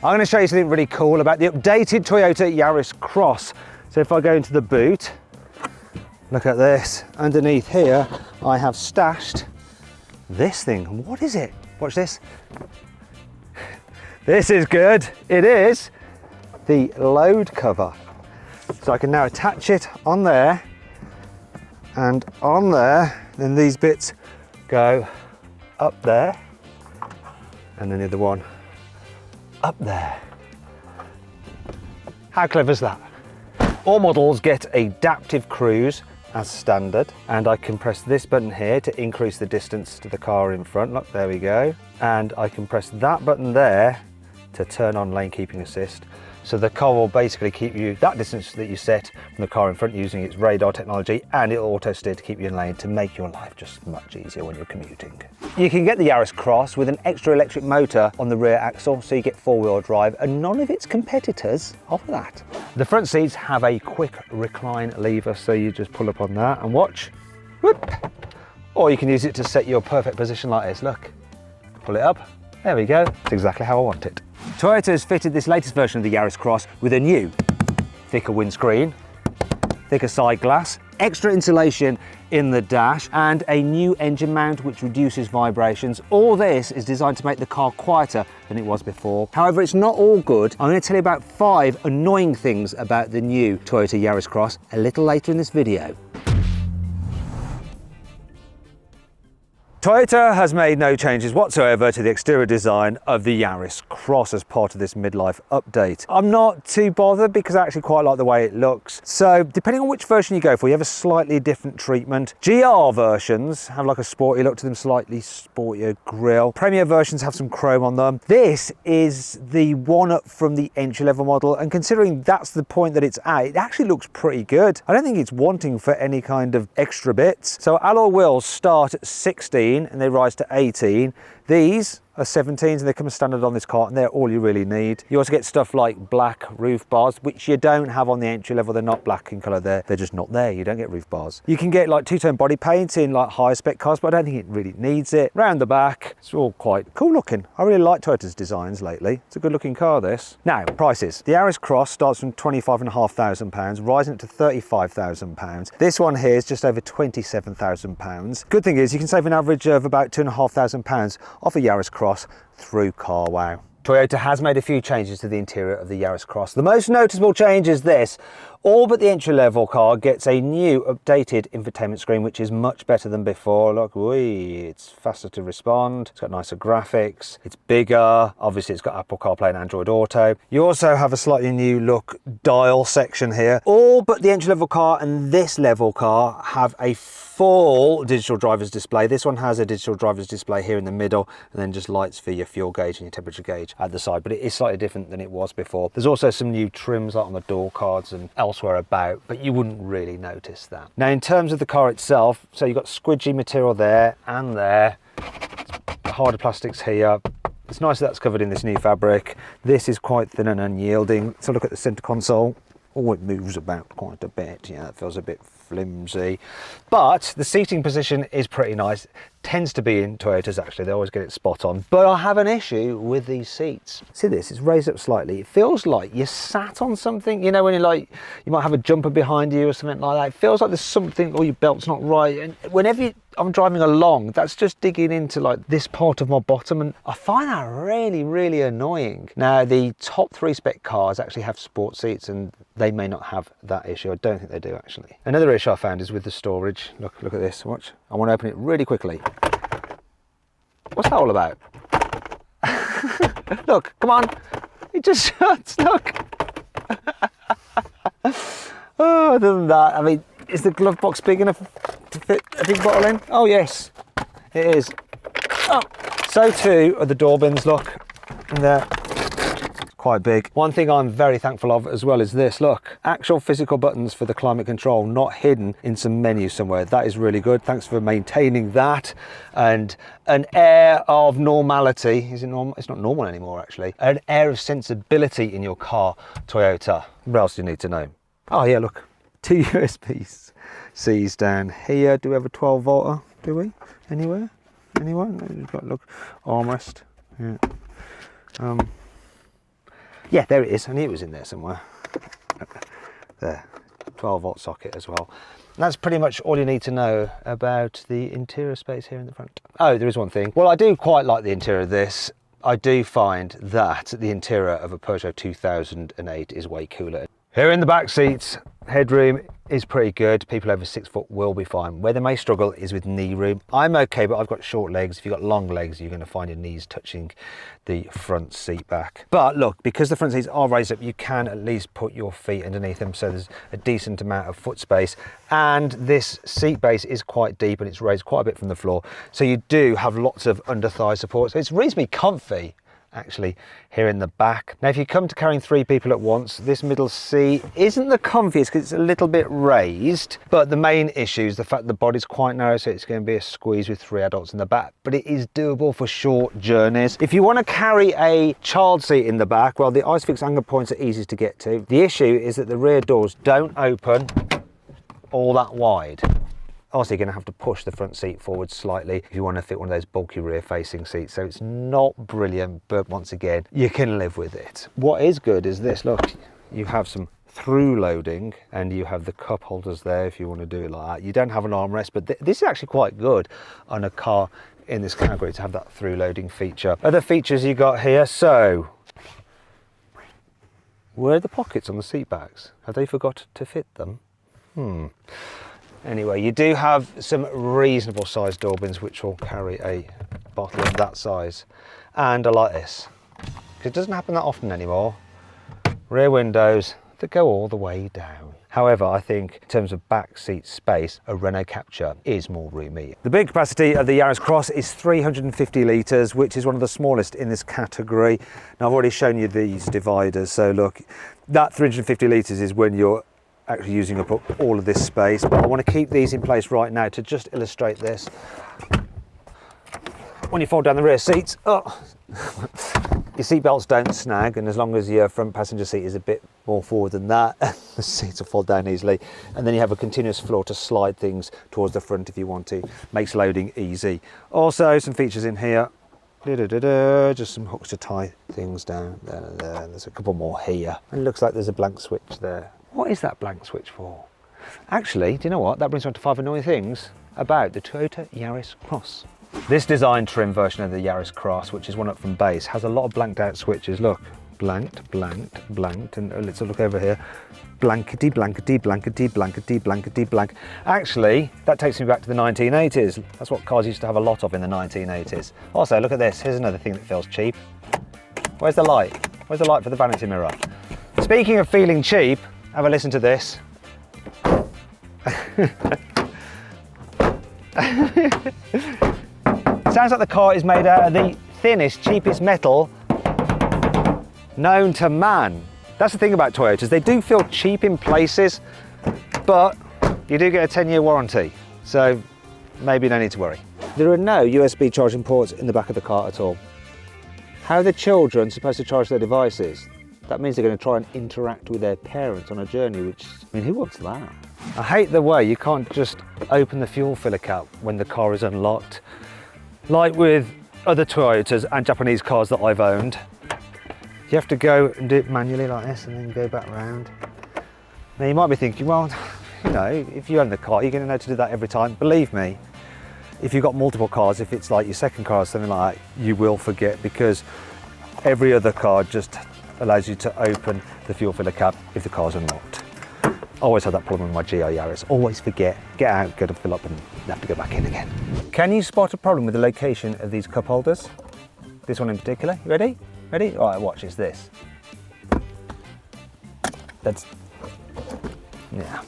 I'm going to show you something really cool about the updated Toyota Yaris Cross. So if I go into the boot, look at this. Underneath here, I have stashed this thing. What is it? Watch this. This is good. It is the load cover. So I can now attach it on there and on there. Then these bits go up there and then the other one up there. How clever is that? All models get adaptive cruise as standard, and I can press this button here to increase the distance to the car in front. Look, there we go. And I can press that button there to turn on lane keeping assist. So the car will basically keep you that distance that you set from the car in front using its radar technology, and it'll auto steer to keep you in lane to make your life just much easier when you're commuting. You can get the Yaris Cross with an extra electric motor on the rear axle, so you get four-wheel drive, and none of its competitors offer that. The front seats have a quick recline lever, so you just pull up on that and watch. Whoop. Or you can use it to set your perfect position like this. Look, pull it up. There we go. It's exactly how I want it. Toyota has fitted this latest version of the Yaris Cross with a new, thicker windscreen, thicker side glass, extra insulation in the dash, and a new engine mount which reduces vibrations. All this is designed to make the car quieter than it was before. However, it's not all good. I'm going to tell you about 5 annoying things about the new Toyota Yaris Cross a little later in this video. Toyota has made no changes whatsoever to the exterior design of the Yaris Cross as part of this midlife update. I'm not too bothered because I actually quite like the way it looks. So depending on which version you go for, you have a slightly different treatment. GR versions have like a sporty look to them, slightly sportier grille. Premier versions have some chrome on them. This is the one up from the entry-level model, and considering that's the point that it's at, it actually looks pretty good. I don't think it's wanting for any kind of extra bits. So alloy wheels start at 16 and they rise to 18. These are 17s and they come as standard on this car, and they're all you really need. You also get stuff like black roof bars, which you don't have on the entry level. They're not black in colour, they're just not there. You don't get roof bars. You can get like two-tone body paint in like higher spec cars, but I don't think it really needs it. Round the back, it's all quite cool looking. I really like Toyota's designs lately. It's a good looking car, this. Now, prices. The Yaris Cross starts from £25,500, rising up to £35,000. This one here is just over £27,000. Good thing is you can save an average of about £2,500 off a Yaris Cross through CarWow. Toyota has made a few changes to the interior of the Yaris Cross. The most noticeable change is this. All but the entry-level car gets a new updated infotainment screen, which is much better than before. Look, it's faster to respond, it's got nicer graphics, it's bigger, obviously it's got Apple CarPlay and Android Auto. You also have a slightly new look dial section here. All but the entry-level car and this level car have a full digital driver's display. This one has a digital driver's display here in the middle, and then just lights for your fuel gauge and your temperature gauge at the side, but it is slightly different than it was before. There's also some new trims like on the door cards and elsewhere about, but you wouldn't really notice that. Now, in terms of the car itself, so you've got squidgy material there and there, harder plastics here. It's nice that that's covered in this new fabric. This is quite thin and unyielding. So look at the center console. Oh, it moves about quite a bit. Yeah, it feels a bit flimsy, but the seating position is pretty nice. Tends to be in Toyotas, actually, they always get it spot on. But I have an issue with these seats. See this, it's raised up slightly. It feels like you sat on something, you know, when you might have a jumper behind you or something like that. It feels like there's something, or your belt's not right. And whenever I'm driving along, that's just digging into like this part of my bottom, and I find that really, really annoying. Now, the top 3 spec cars actually have sport seats, and they may not have that issue. I don't think they do, actually. Another issue I found is with the storage. Look at this, watch. I want to open it really quickly. What's that all about? Look, come on. It just shuts, look. Oh, other than that, I mean, is the glove box big enough to fit a big bottle in? Oh, yes, it is. Oh, so too are the door bins, look. And they're quite big. One thing I'm very thankful of as well is this, look, actual physical buttons for the climate control, not hidden in some menu somewhere. That is really good. Thanks for maintaining that. And an air of normality. Is it normal? It's not normal anymore, actually. An air of sensibility in your car, Toyota. What else do you need to know? Oh yeah, look, 2 USB-Cs down here. Do we have a 12 volter? Do we? Anywhere? Anywhere? No, you've got, look, armrest. Yeah. Yeah, there it is. I knew it was in there somewhere. There, 12-volt socket as well. And that's pretty much all you need to know about the interior space here in the front. Oh, there is one thing. Well, I do quite like the interior of this. I do find that the interior of a Peugeot 2008 is way cooler. Here in the back seats, headroom is pretty good. People over 6 foot will be fine. Where they may struggle is with knee room. I'm okay, but I've got short legs. If you've got long legs, you're going to find your knees touching the front seat back. But look, because the front seats are raised up, you can at least put your feet underneath them, so there's a decent amount of foot space. And this seat base is quite deep and it's raised quite a bit from the floor, so you do have lots of under thigh support. So it's reasonably comfy actually here in the back. Now if you come to carrying 3 people at once, this middle seat isn't the comfiest because it's a little bit raised, but the main issue is the fact the body's quite narrow, so it's going to be a squeeze with 3 adults in the back, but it is doable for short journeys. If you want to carry a child seat in the back, well, the ISOFIX anchor points are easiest to get to. The issue is that the rear doors don't open all that wide. Also, you're going to have to push the front seat forward slightly if you want to fit one of those bulky rear-facing seats. So it's not brilliant, but once again, you can live with it. What is good is this, look, you have some through loading and you have the cup holders there if you want to do it like that. You don't have an armrest, but this is actually quite good on a car in this category to have that through loading feature. Other features you got here, so where are the pockets on the seat backs? Have they forgot to fit them? Anyway, you do have some reasonable sized door bins which will carry a bottle of that size. And I like this, because it doesn't happen that often anymore. Rear windows that go all the way down. However, I think in terms of back seat space, a Renault Captur is more roomy. The boot capacity of the Yaris Cross is 350 litres, which is one of the smallest in this category. Now, I've already shown you these dividers, so look, that 350 litres is when you're actually using up all of this space, but I want to keep these in place right now to just illustrate this. When you fold down the rear seats, your seat belts don't snag, and as long as your front passenger seat is a bit more forward than that, the seats will fold down easily. And then you have a continuous floor to slide things towards the front if you want to. Makes loading easy. Also, some features in here. Just some hooks to tie things down there and there. And there's a couple more here. And it looks like there's a blank switch there. What is that blank switch for? Actually, do you know what? That brings me on to 5 annoying things about the Toyota Yaris Cross. This design trim version of the Yaris Cross, which is one up from base, has a lot of blanked out switches. Look, blanked, blanked, blanked, and let's look over here. Blankety, blankety, blankety, blankety, blankety, blank. Actually, that takes me back to the 1980s. That's what cars used to have a lot of in the 1980s. Also, look at this. Here's another thing that feels cheap. Where's the light? Where's the light for the vanity mirror? Speaking of feeling cheap, have a listen to this. Sounds like the car is made out of the thinnest, cheapest metal known to man. That's the thing about Toyotas. They do feel cheap in places, but you do get a 10-year warranty. So maybe no need to worry. There are no USB charging ports in the back of the car at all. How are the children supposed to charge their devices? That means they're going to try and interact with their parents on a journey, which, I mean, who wants that? I hate the way you can't just open the fuel filler cap when the car is unlocked. Like with other Toyotas and Japanese cars that I've owned. You have to go and do it manually like this and then go back round. Now you might be thinking, well, you know, if you own the car, you're going to know to do that every time. Believe me, if you've got multiple cars, if it's like your second car or something like that, you will forget, because every other car just allows you to open the fuel filler cap if the car's unlocked. I always had that problem with my GR Yaris. Always forget, get out, go to fill up and have to go back in again. Can you spot a problem with the location of these cup holders? This one in particular, you ready? Ready? All right, watch, it's this. That's, yeah,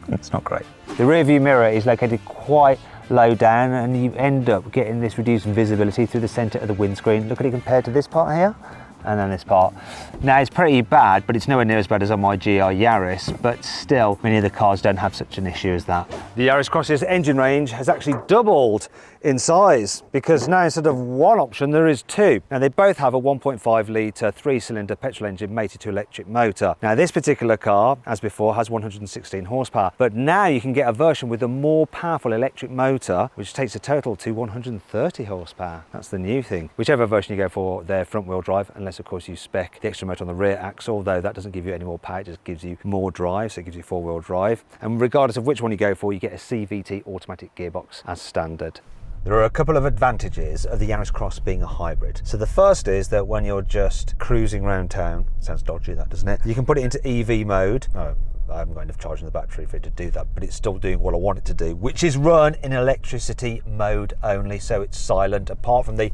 it's not great. The rear view mirror is located quite low down, and you end up getting this reduced visibility through the center of the windscreen. Look at it compared to this part here. And then this part. Now it's pretty bad, but it's nowhere near as bad as on my GR Yaris, but still many of the cars don't have such an issue as that. The Yaris Cross's engine range has actually doubled in size, because now instead of one option there is 2. Now they both have a 1.5 litre 3-cylinder petrol engine mated to electric motor. Now this particular car, as before, has 116 horsepower, but now you can get a version with a more powerful electric motor, which takes the total to 130 horsepower. That's the new thing. Whichever version you go for, they're front wheel drive, unless unless of course you spec the extra motor on the rear axle, though that doesn't give you any more power, it just gives you more drive, so it gives you four-wheel drive. And regardless of which one you go for, you get a CVT automatic gearbox as standard. There are a couple of advantages of the Yaris Cross being a hybrid. So the first is that when you're just cruising around town, sounds dodgy that, doesn't it? You can put it into EV mode. Oh, I haven't got enough charge in the battery for it to do that, but it's still doing what I want it to do, which is run in electricity mode only, so it's silent, apart from the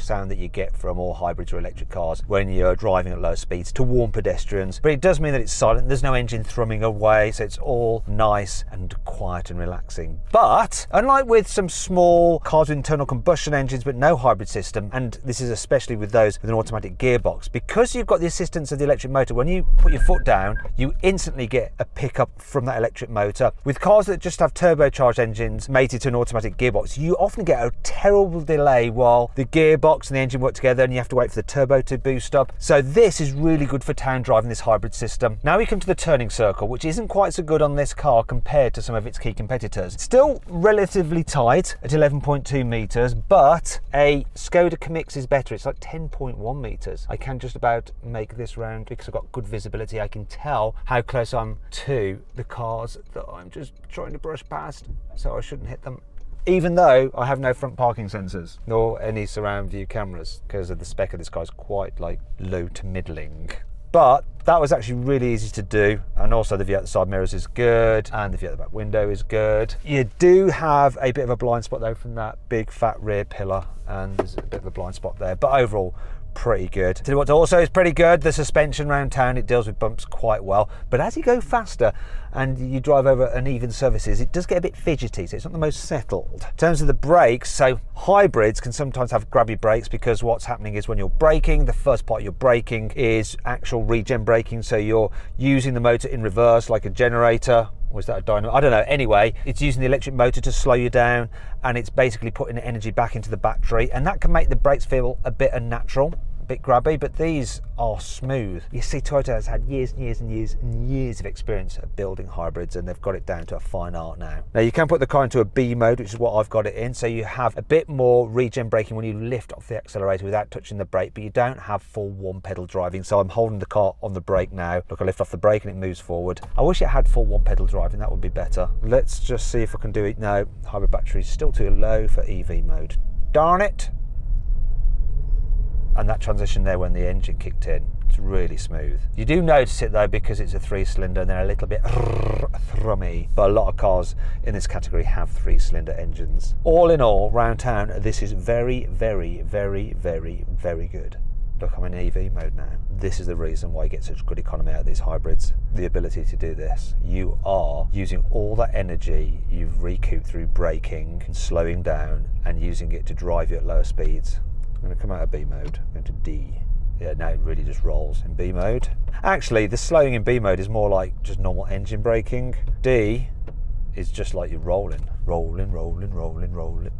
sound that you get from all hybrids or electric cars when you're driving at low speeds to warn pedestrians. But it does mean that it's silent, there's no engine thrumming away, so it's all nice and quiet and relaxing. But unlike with some small cars with internal combustion engines but no hybrid system, and this is especially with those with an automatic gearbox, because you've got the assistance of the electric motor, when you put your foot down you instantly get a pickup from that electric motor. With cars that just have turbocharged engines mated to an automatic gearbox, you often get a terrible delay while the gearbox and the engine work together and you have to wait for the turbo to boost up. So this is really good for town driving, this hybrid system. Now we come to the turning circle, which isn't quite so good on this car compared to some of its key competitors. Still relatively tight at 11.2 meters, but a Skoda Kamiq is better. It's like 10.1 meters. I can just about make this round because I've got good visibility. I can tell how close I'm to the cars that I'm just trying to brush past, so I shouldn't hit them. Even though I have no front parking sensors nor any surround view cameras, because of the spec of this car is quite like low to middling. But that was actually really easy to do, and also the view out the side mirrors is good and the view out the back window is good. You do have a bit of a blind spot though from that big fat rear pillar, and there's a bit of a blind spot there, but overall pretty good. Tell you what also is pretty good, the suspension around town. It deals with bumps quite well, but as you go faster and you drive over uneven surfaces, it does get a bit fidgety, so it's not the most settled. In terms of the brakes, so hybrids can sometimes have grabby brakes because what's happening is when you're braking, the first part you're braking is actual regen braking, so you're using the motor in reverse like a generator. Was that a dynamo? I don't know. Anyway, it's using the electric motor to slow you down, and it's basically putting energy back into the battery, and that can make the brakes feel a bit unnatural, a bit grabby, but these are smooth. You see, Toyota has had years and years and years and years of experience of building hybrids, and they've got it down to a fine art now. Now you can put the car into a B mode, which is what I've got it in, so you have a bit more regen braking when you lift off the accelerator without touching the brake, but you don't have full one pedal driving. So I'm holding the car on the brake now. Look, I lift off the brake and it moves forward. I wish it had full one pedal driving, that would be better. Let's just see if I can do it. No, hybrid battery is still too low for EV mode. Darn it. And that transition there when the engine kicked in, it's really smooth. You do notice it though because it's a 3-cylinder and they're a little bit thrummy, but a lot of cars in this category have 3-cylinder engines. All in all, round town, this is very, very, very, very, very good. Look, I'm in EV mode now. This is the reason why you get such good economy out of these hybrids. The ability to do this. You are using all that energy you've recouped through braking and slowing down and using it to drive you at lower speeds. I'm going to come out of B mode, go to D. Yeah, now it really just rolls in B mode. Actually, the slowing in B mode is more like just normal engine braking. D is just like you're rolling. Rolling, rolling, rolling, rolling.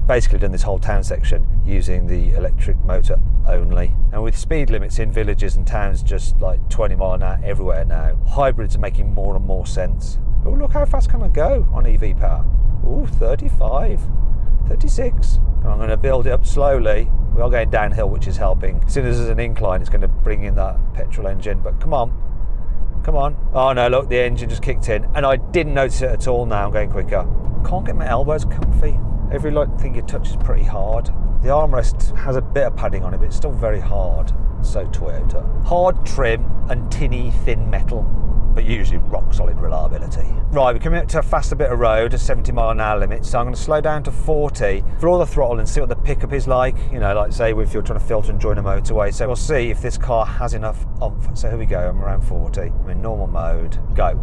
Basically done this whole town section using the electric motor only, and with speed limits in villages and towns just like 20 mile an hour everywhere now, hybrids are making more and more sense. Oh, look how fast can I go on EV power. Oh, 35, 36. I'm going to build it up slowly. We are going downhill, which is helping. As soon as there's an incline, it's going to bring in that petrol engine, but come on. Come on. Oh no, look, the engine just kicked in and I didn't notice it at all. Now I'm going quicker. Can't get my elbows comfy. Every thing you touch is pretty hard. The armrest has a bit of padding on it, but it's still very hard. So Toyota. Hard trim and tinny thin metal, but usually rock solid reliability. Right, we're coming up to a faster bit of road, a 70 mile an hour limit, so I'm going to slow down to 40, draw the throttle and see what the pickup is like. You know, like say if you're trying to filter and join a motorway. So we'll see if this car has enough oomph. So here we go, I'm around 40. I'm in normal mode. Go.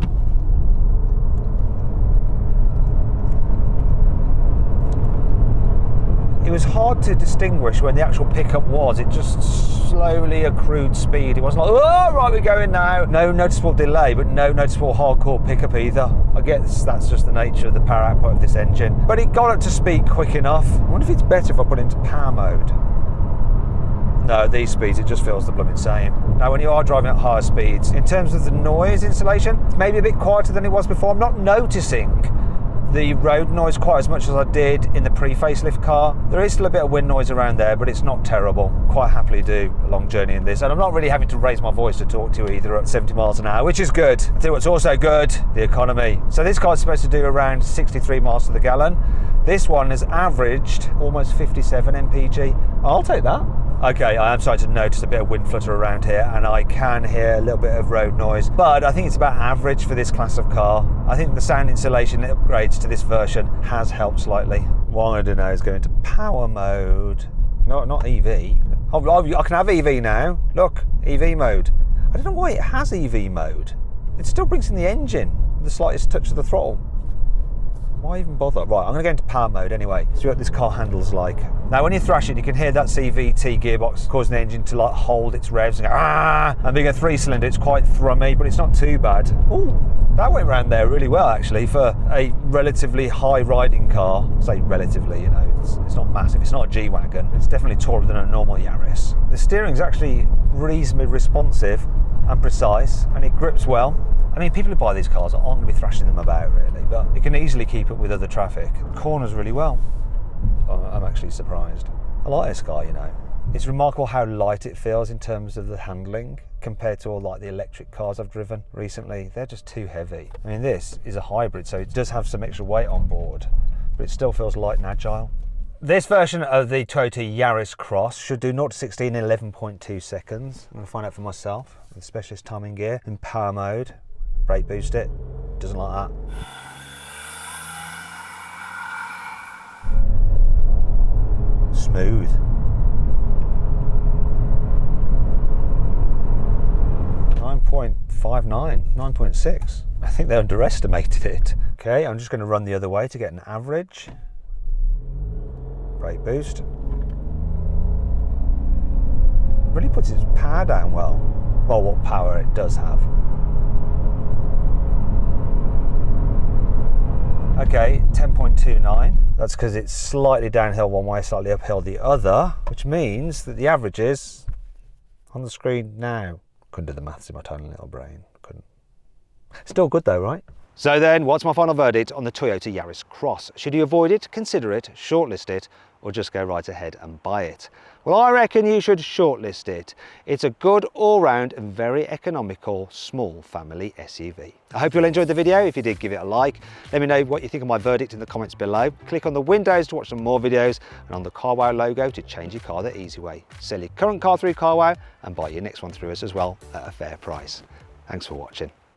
It was hard to distinguish when the actual pickup was. It just slowly accrued speed. It wasn't like, oh, right, we're going now. No noticeable delay, but no noticeable hardcore pickup either. I guess that's just the nature of the power output of this engine. But it got up to speed quick enough. I wonder if it's better if I put it into power mode. No, at these speeds, it just feels the blooming same. Now, when you are driving at higher speeds, in terms of the noise insulation, it's maybe a bit quieter than it was before. I'm not noticing the road noise quite as much as I did in the pre-facelift car. There is still a bit of wind noise around there, but it's not terrible. Quite happily do a long journey in this, and I'm not really having to raise my voice to talk to you either at 70 miles an hour, which is good. I think what's also good, the economy. So this car is supposed to do around 63 miles to the gallon. This one has averaged almost 57 mpg. I'll take that. Okay, I am starting to notice a bit of wind flutter around here, and I can hear a little bit of road noise, but I think it's about average for this class of car. I think the sound insulation upgrades to this version has helped slightly. What I'm going to do now is go into power mode. No, not EV. I can have EV now. Look, EV mode. I don't know why it has EV mode. It still brings in the engine with the slightest touch of the throttle. Why even bother? Right, I'm going to go into power mode anyway, see what this car handles like. Now when you thrash it, you can hear that CVT gearbox causing the engine to like hold its revs and go ah, and being a 3-cylinder, it's quite thrummy, but it's not too bad. Oh, that went around there really well actually for a relatively high riding car. I say relatively, you know, it's not massive, it's not a G-Wagon, it's definitely taller than a normal Yaris. The steering's actually reasonably responsive and precise, and it grips well. I mean, people who buy these cars aren't going to be thrashing them about really, but you can easily keep up with other traffic. It corners really well. I'm actually surprised. I like this car, you know. It's remarkable how light it feels in terms of the handling compared to all like the electric cars I've driven recently. They're just too heavy. I mean, this is a hybrid, so it does have some extra weight on board, but it still feels light and agile. This version of the Toyota Yaris Cross should do 0 to 16 in 11.2 seconds. I'm going to find out for myself with specialist timing gear in power mode. Brake boost it, doesn't like that. Smooth. 9.59, 9.6. I think they underestimated it. Okay, I'm just going to run the other way to get an average. Brake boost. Really puts its power down well. Well, what power it does have. Okay, 10.29. That's because it's slightly downhill one way, slightly uphill the other, which means that the average is on the screen now. Couldn't do the maths in my tiny little brain. Couldn't. Still good though, right? So then, what's my final verdict on the Toyota Yaris Cross? Should you avoid it, consider it, shortlist it, or just go right ahead and buy it? Well, I reckon you should shortlist it. It's a good all-round and very economical small family SUV. I hope you all enjoyed the video. If you did, give it a like. Let me know what you think of my verdict in the comments below. Click on the windows to watch some more videos and on the CarWow logo to change your car the easy way. Sell your current car through CarWow and buy your next one through us as well at a fair price. Thanks for watching.